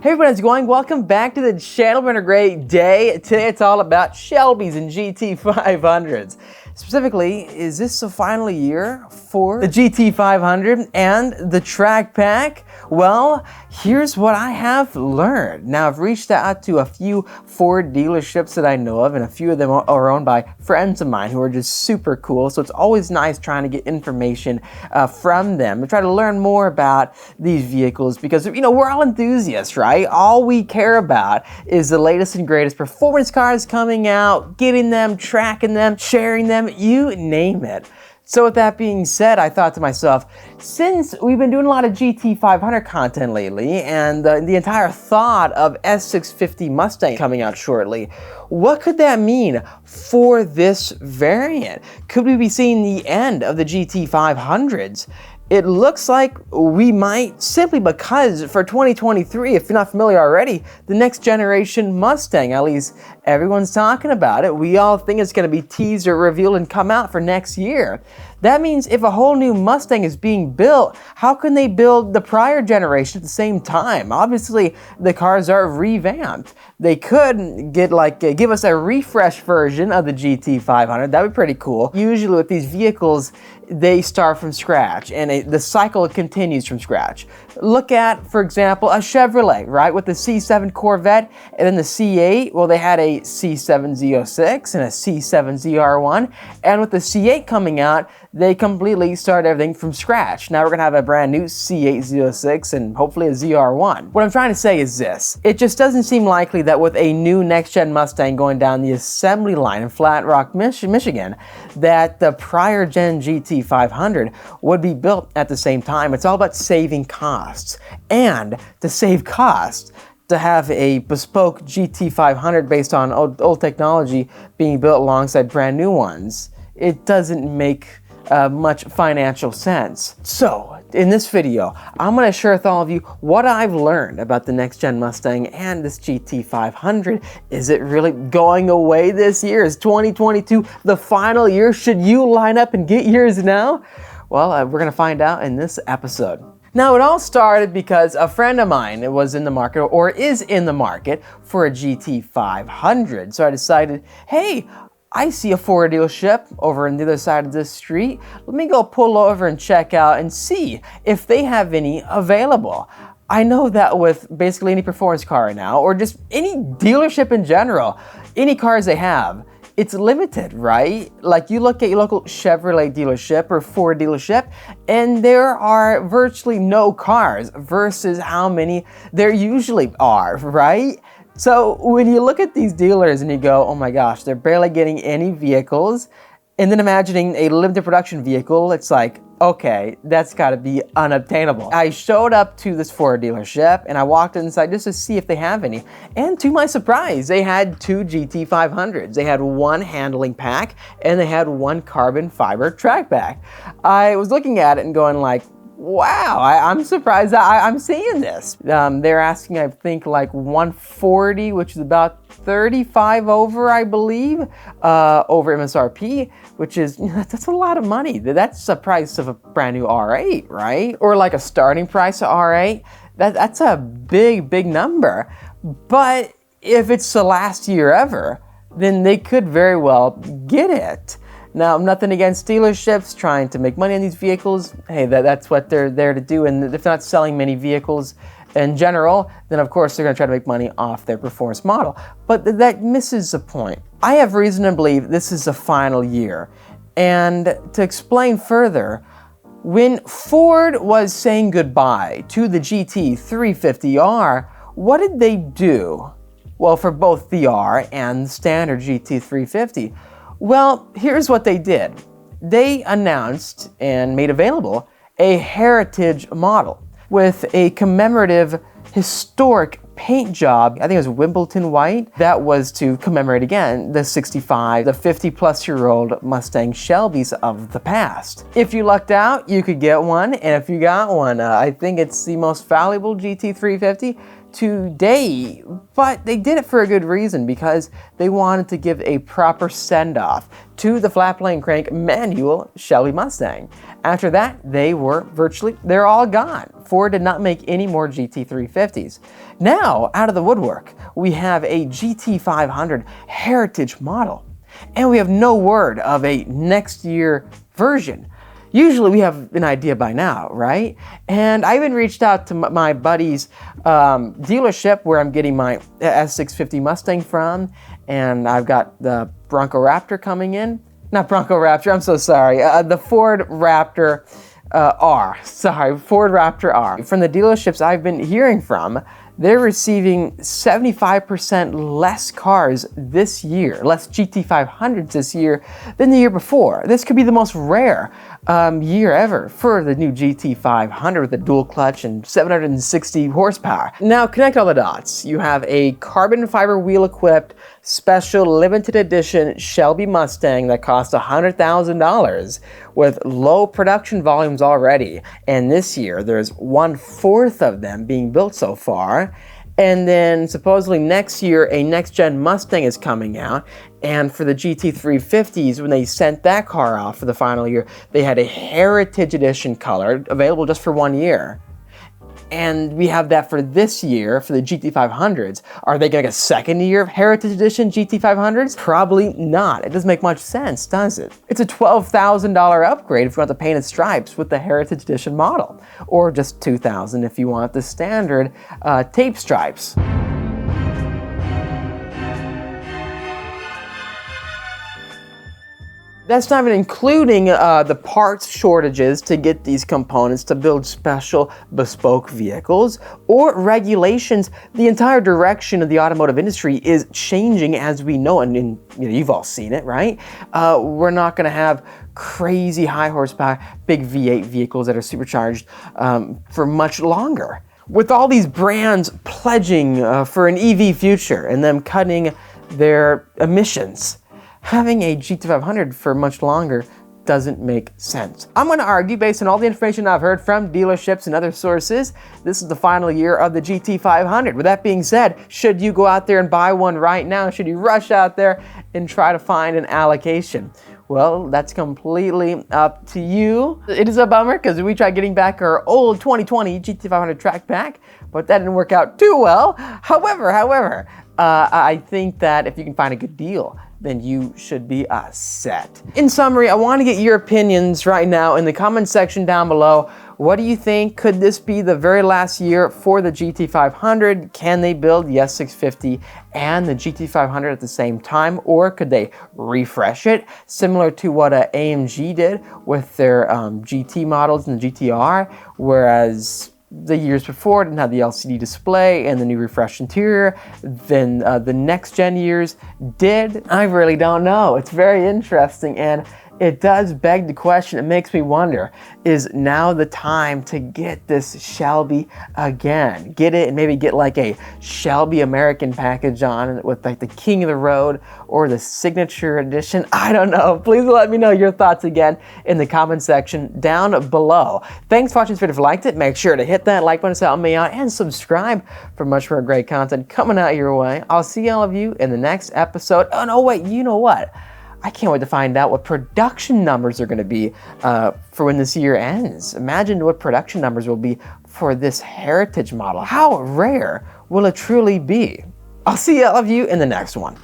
Hey everyone, how's it going? Welcome back to the channel. We're having a great day. Today it's all about Shelbys and GT500s. Specifically, is this the final year for the GT500 and the track pack? Well, here's what I have learned. Now, I've reached out to a few Ford dealerships that I know of, and a few of them are owned by friends of mine who are just super cool. So it's always nice trying to get information from them and try to learn more about these vehicles because, you know, we're all enthusiasts, right? All we care about is the latest and greatest performance cars coming out, getting them, tracking them, sharing them, you name it. So with that being said, I thought to myself, since we've been doing a lot of GT500 content lately and the entire thought of S650 Mustang coming out shortly, what could that mean for this variant? Could we be seeing the end of the GT500s? It looks like we might, simply because for 2023, if you're not familiar already, the next generation Mustang, at least everyone's talking about it. We all think it's going to be teased or revealed and come out for next year. That means if a whole new Mustang is being built, how can they build the prior generation at the same time? Obviously, the cars are revamped. They could get give us a refresh version of the GT500. That'd be pretty cool. Usually with these vehicles, they start from scratch and the cycle continues from scratch. Look at, for example, a Chevrolet, right? With the C7 Corvette and then the C8, well, they had a C7 Z06 and a C7 ZR1. And with the C8 coming out, they completely started everything from scratch. Now we're gonna have a brand new C8 Z06 and hopefully a ZR1. What I'm trying to say is this. It just doesn't seem likely that with a new next-gen Mustang going down the assembly line in Flat Rock, Michigan, that the prior gen GT500 would be built at the same time. It's all about saving costs. And to save costs, to have a bespoke GT500 based on old technology being built alongside brand new ones, it doesn't make much financial sense. So in this video, I'm going to share with all of you what I've learned about the next gen Mustang and this GT500. Is it really going away this year? Is 2022 the final year? Should you line up and get yours now? Well, we're going to find out in this episode. Now, it all started because a friend of mine was in the market, or is in the market, for a GT500. So I decided, hey, I see a Ford dealership over on the other side of this street. Let me go pull over and check out and see if they have any available. I know that with basically any performance car now, or just any dealership in general, any cars they have, it's limited, right? Like you look at your local Chevrolet dealership or Ford dealership, and there are virtually no cars versus how many there usually are, right? So when you look at these dealers and you go, oh my gosh, they're barely getting any vehicles, and then imagining a limited production vehicle, it's like, okay, that's gotta be unobtainable. I showed up to this Ford dealership and I walked inside just to see if they have any. And to my surprise, they had two GT500s. They had one handling pack and they had one carbon fiber track pack. I was looking at it and going like, wow, I'm surprised that I'm seeing this. They're asking, I think, like 140, which is about 35 over, I believe, over MSRP, which is, that's a lot of money. That's the price of a brand new R8, right? Or like a starting price of R8. That's a big number. But if it's the last year ever, then they could very well get it. Now, nothing against dealerships trying to make money on these vehicles. Hey, that's what they're there to do. And if they're not selling many vehicles in general, then of course they're going to try to make money off their performance model. But that misses the point. I have reason to believe this is the final year. And to explain further, when Ford was saying goodbye to the GT350R, what did they do? Well, for both the R and the standard GT350. Well, here's what they did. They announced and made available a heritage model with a commemorative historic paint job. I think it was Wimbledon white. That was to commemorate again the 50-plus-year-old Mustang Shelbys of the past. If you lucked out, you could get one, and if you got one, I think it's the most valuable GT350 today, but they did it for a good reason, because they wanted to give a proper send-off to the flat plane crank manual Shelby Mustang. After that, they're all gone. Ford did not make any more GT350s. Now, out of the woodwork, we have a GT500 heritage model, and we have no word of a next year version. Usually we have an idea by now, right? And I even reached out to my buddy's dealership where I'm getting my S650 Mustang from, and I've got the Bronco Raptor coming in. Not Bronco Raptor, I'm so sorry. The Ford Raptor Ford Raptor R. From the dealerships I've been hearing from, they're receiving 75% less cars this year, less GT500s this year than the year before. This could be the most rare year ever for the new GT500 with a dual clutch and 760 horsepower. Now connect all the dots. You have a carbon fiber wheel equipped special limited edition Shelby Mustang that costs $100,000 with low production volumes already. And this year there's 1/4 of them being built so far. And then supposedly next year, a next-gen Mustang is coming out. And for the GT350s, when they sent that car off for the final year, they had a Heritage Edition color available just for 1 year. And we have that for this year for the GT500s. Are they getting a second year of Heritage Edition GT500s? Probably not. It doesn't make much sense, does it? It's a $12,000 upgrade if you want the painted stripes with the Heritage Edition model, or just $2,000 if you want the standard tape stripes. That's not even including the parts shortages to get these components to build special bespoke vehicles, or regulations. The entire direction of the automotive industry is changing, as we know, and you've all seen it, right? We're not going to have crazy high horsepower, big V8 vehicles that are supercharged for much longer. With all these brands pledging for an EV future and them cutting their emissions, having a GT500 for much longer doesn't make sense. I'm going to argue, based on all the information I've heard from dealerships and other sources, this is the final year of the GT500. With that being said, should you go out there and buy one right now? Should you rush out there and try to find an allocation? Well, that's completely up to you. It is a bummer because we tried getting back our old 2020 GT500 track pack, but that didn't work out too well. However, I think that if you can find a good deal, then you should be set. In summary, I want to get your opinions right now in the comment section down below. What do you think? Could this be the very last year for the GT500? Can they build the S650 and the GT500 at the same time? Or could they refresh it, similar to what AMG did with their GT models and the GTR, whereas the years before didn't have the LCD display and the new refreshed interior, then the next gen years did? I really don't know. It's very interesting, and it does beg the question. It makes me wonder, is now the time to get this Shelby again? Get it and maybe get like a Shelby American package on it with like the King of the Road or the Signature Edition. I don't know. Please let me know your thoughts again in the comment section down below. Thanks for watching this video. If you liked it, make sure to hit that like button to help me out, and subscribe for much more great content coming out your way. I'll see all of you in the next episode. Oh no, wait, you know what? I can't wait to find out what production numbers are going to be for when this year ends. Imagine what production numbers will be for this Heritage model. How rare will it truly be? I'll see all of you in the next one.